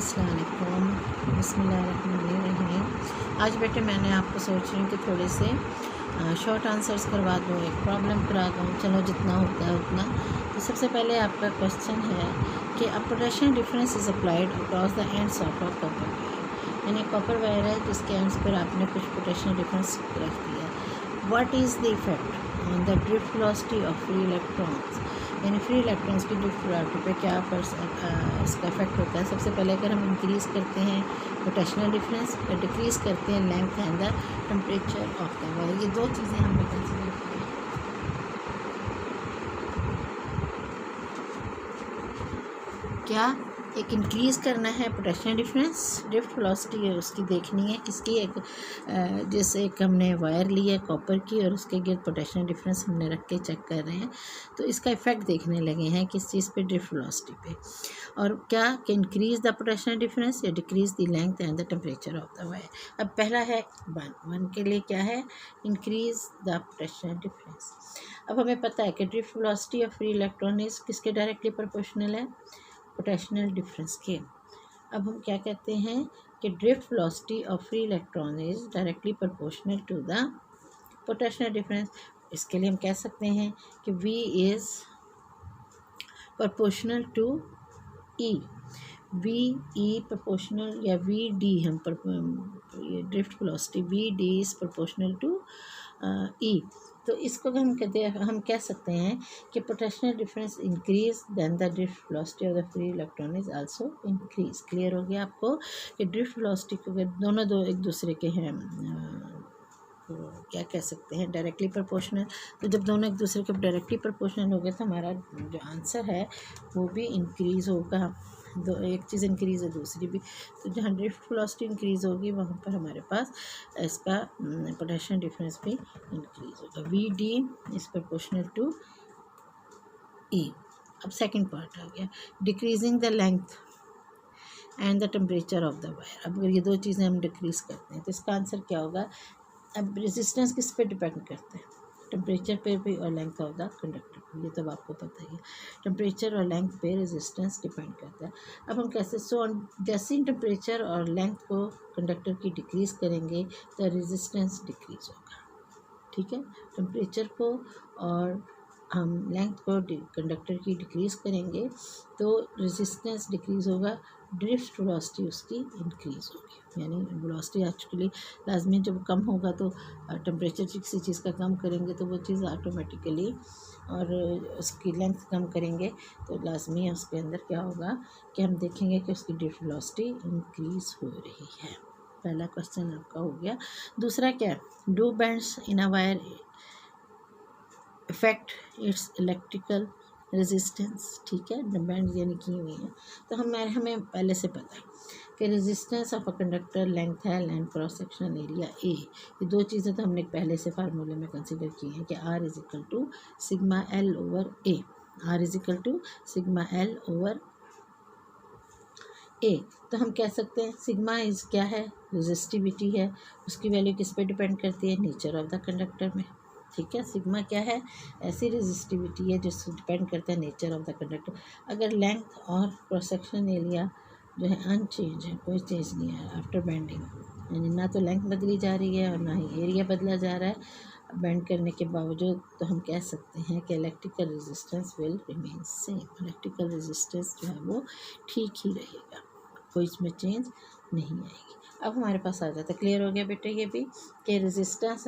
अस्सलाम वालेकुम, बिस्मिल्लाहिर्रहमानिर्रहीम। आज बेटे मैंने आपको सोच रही हूँ कि थोड़े से शॉर्ट आंसर्स करवा दूँ, एक प्रॉब्लम करा दूँ, चलो जितना होता है उतना। तो सबसे पहले आपका क्वेश्चन है कि a potential difference is applied across the ends of a copper wire, यानी कॉपर वायर है जिसके एंड्स पर आपने कुछ पोटेंशियल डिफरेंस रख दिया। What is the effect on the drift velocity of free electrons, यानी फ्री इलेक्ट्रॉन्स की ड्रिफ्ट वेलोसिटी पे क्या इसका इफेक्ट होता है। सबसे पहले अगर हम इंक्रीज़ करते हैं पोटेंशियल डिफरेंस या डिक्रीज़ करते हैं length and the temperature of the wire, ये दो चीज़ें हमने कंसिडर की हैं। क्या एक इंक्रीज़ करना है पोटेंशियल डिफरेंस, ड्रिफ्ट वेलोसिटी है उसकी देखनी है किसकी, एक जैसे एक हमने वायर ली है कॉपर की और उसके गिर्द पोटेंशियल डिफरेंस हमने रख के चेक कर रहे हैं, तो इसका इफेक्ट देखने लगे हैं किस चीज़ पे, ड्रिफ्ट वेलोसिटी पे। और क्या कि इंक्रीज़ द पोटेंशियल डिफरेंस या decrease the length and the temperature of the wire. अब पहला है वन के लिए क्या है, इंक्रीज़ द पोटेंशियल डिफरेंस। अब हमें पता है कि drift velocity of free electron is किसके डायरेक्टली प्रोपोर्शनल है, पोटेंशियल डिफरेंस के। अब हम क्या कहते हैं कि drift velocity of free electron is directly proportional to the potential difference. इसके लिए हम कह सकते हैं कि V is proportional to E, V E proportional या V D, हम ये drift velocity V D is proportional to E। तो इसको हम कह सकते हैं कि potential difference increase then the drift velocity of the free electron is also increase. Clear हो गया आपको कि ड्रिफ्ट वेलोसिटी को दोनों एक दूसरे के हैं, तो क्या कह सकते हैं, डायरेक्टली प्रोपोर्शनल। तो जब दोनों एक दूसरे के डायरेक्टली प्रोपोर्शनल हो गए तो हमारा जो आंसर है वो भी इंक्रीज़ होगा। दो एक चीज़ इंक्रीज़ है दूसरी भी, तो जहाँ ड्रिफ्ट वेलोसिटी इंक्रीज़ होगी वहाँ पर हमारे पास इसका पोटेंशियल डिफरेंस भी इंक्रीज़ होगा। V D is proportional to E. अब सेकंड पार्ट आ गया, decreasing the length and the temperature of the wire. अब अगर ये दो चीज़ें हम डिक्रीज़ करते हैं तो इसका आंसर क्या होगा। अब रेजिस्टेंस किस पे डिपेंड करते हैं, टेम्परेचर पे भी और लेंथ ऑफ द कंडक्टर पे, ये तो आपको पता ही है। टेम्परेचर और लेंथ पे रेजिस्टेंस डिपेंड करता है। अब हम कैसे, जैसे ही टेम्परेचर और लेंथ को कंडक्टर की डिक्रीज़ करेंगे तो रेजिस्टेंस डिक्रीज़ होगा। ठीक है, टेम्परेचर को और हम लेंथ को कंडक्टर की डिक्रीज़ करेंगे तो रेजिस्टेंस डिक्रीज़ होगा, ड्रिफ्ट वेलोसिटी उसकी इंक्रीज़ होगी। यानी वेलोसिटी एक्चुअली लाजमी जब कम होगा तो टेम्परेचर किसी चीज़ का कम करेंगे तो वो चीज़ ऑटोमेटिकली, और उसकी लेंथ कम करेंगे तो लाजमी उसके अंदर क्या होगा कि हम देखेंगे कि उसकी ड्रिफ्ट वेलोसिटी इंक्रीज़ हो रही है। पहला क्वेश्चन आपका हो गया। दूसरा क्या है, do bands in a wire effect it's electrical resistance. ठीक है, बैंड यानी की हुई है, तो हमें पहले से पता है कि resistance of a conductor length है, length cross sectional area A. ये दो चीज़ें तो हमने पहले से फार्मूले में कंसिडर की हैं कि R is equal to sigma L over A, R is equal to sigma L over A. तो हम कह सकते हैं सिग्मा इज़ क्या है, रेजिस्टिविटी है, उसकी वैल्यू किस पे डिपेंड करती है, नेचर ऑफ द कंडक्टर में। ठीक है, सिग्मा क्या है, ऐसी रेजिस्टिविटी है जिससे डिपेंड करता है नेचर ऑफ द कंडक्टर। अगर लेंथ और क्रॉस सेक्शन एरिया जो है अनचेंज है, कोई चेंज नहीं है आफ्टर बेंडिंग, यानी ना तो लेंथ बदली जा रही है और ना ही एरिया बदला जा रहा है बेंड करने के बावजूद, तो हम कह सकते हैं कि electrical resistance will remain same. Electrical resistance जो है वो ठीक ही रहेगा, कोई इसमें चेंज नहीं आएगी। अब हमारे पास आ जाता है, क्लियर हो गया बेटे ये भी कि रेजिस्टेंस,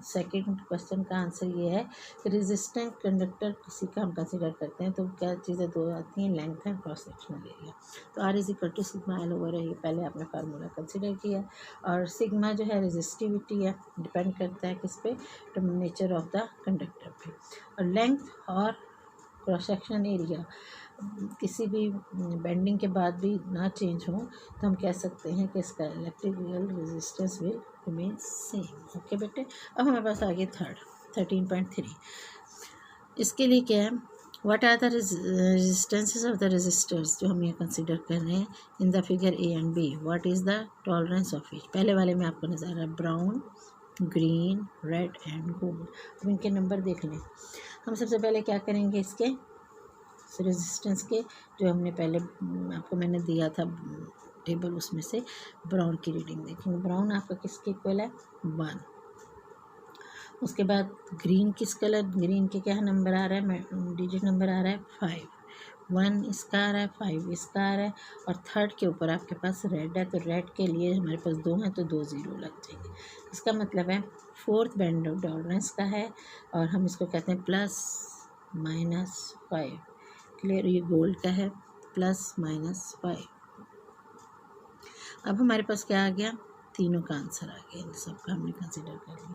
सेकंड क्वेश्चन का आंसर ये है कि रेजिस्टेंट कंडक्टर किसी का हम कंसिडर करते हैं तो क्या चीज़ें दो आती हैं, लेंथ है, क्रॉस सेक्शनल एरिया। तो R is equal to sigma L over है, ये पहले आपने फार्मूला कंसिडर किया। और सिग्मा जो है रेजिस्टिविटी है, डिपेंड करता है किस पे, नेचर ऑफ द कंडक्टर पे। और लेंथ और क्रॉस सेक्शन एरिया किसी भी बेंडिंग के बाद भी ना चेंज हो तो हम कह सकते हैं कि इसका electrical resistance will remain same. Okay बेटे, अब हमारे पास आ गया 13.3। इसके लिए क्या है, what are the resistances of the resistors, जो हम ये कंसिडर कर रहे हैं in the figure A and B, what is the tolerance of each. पहले वाले में आपको नज़र आ रहा है brown, green, red and gold. अब इनके नंबर देख लें। हम सबसे पहले क्या करेंगे, इसके रेजिस्टेंस के जो हमने पहले आपको मैंने दिया था टेबल, उसमें से ब्राउन की रीडिंग देखेंगे। ब्राउन आपका किसके इक्वल है 1। उसके बाद ग्रीन किस कलर, ग्रीन के क्या नंबर आ रहा है, डिजिट नंबर आ रहा है 5। 1 इसका आ रहा है, 5 इसका आ रहा है, और थर्ड के ऊपर आपके पास रेड है, तो रेड के लिए हमारे पास 2 हैं तो 2 ज़ीरो लग जाएंगे। इसका मतलब है फोर्थ बैंड ऑफ टॉलरेंस का है, और हम इसको कहते हैं +-5। क्लियर, ये गोल्ड का है +-5। अब हमारे पास क्या आ गया, तीनों का आंसर आ गया, इन सब का हमने कंसिडर कर लिया।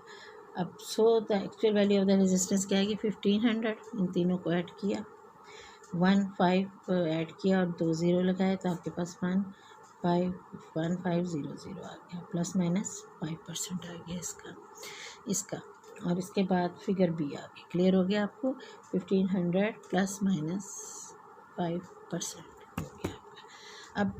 अब the actual value of the resistance क्या आएगी 1500। इन तीनों को ऐड किया, 1 5 ऐड किया और 2 ज़ीरो लगाए, तो आपके पास 1500 आ गया, +-5% आ गया इसका। और इसके बाद फिगर बी आ गई। क्लियर हो गया आपको, 1500 +-5% हो गया आपका। अब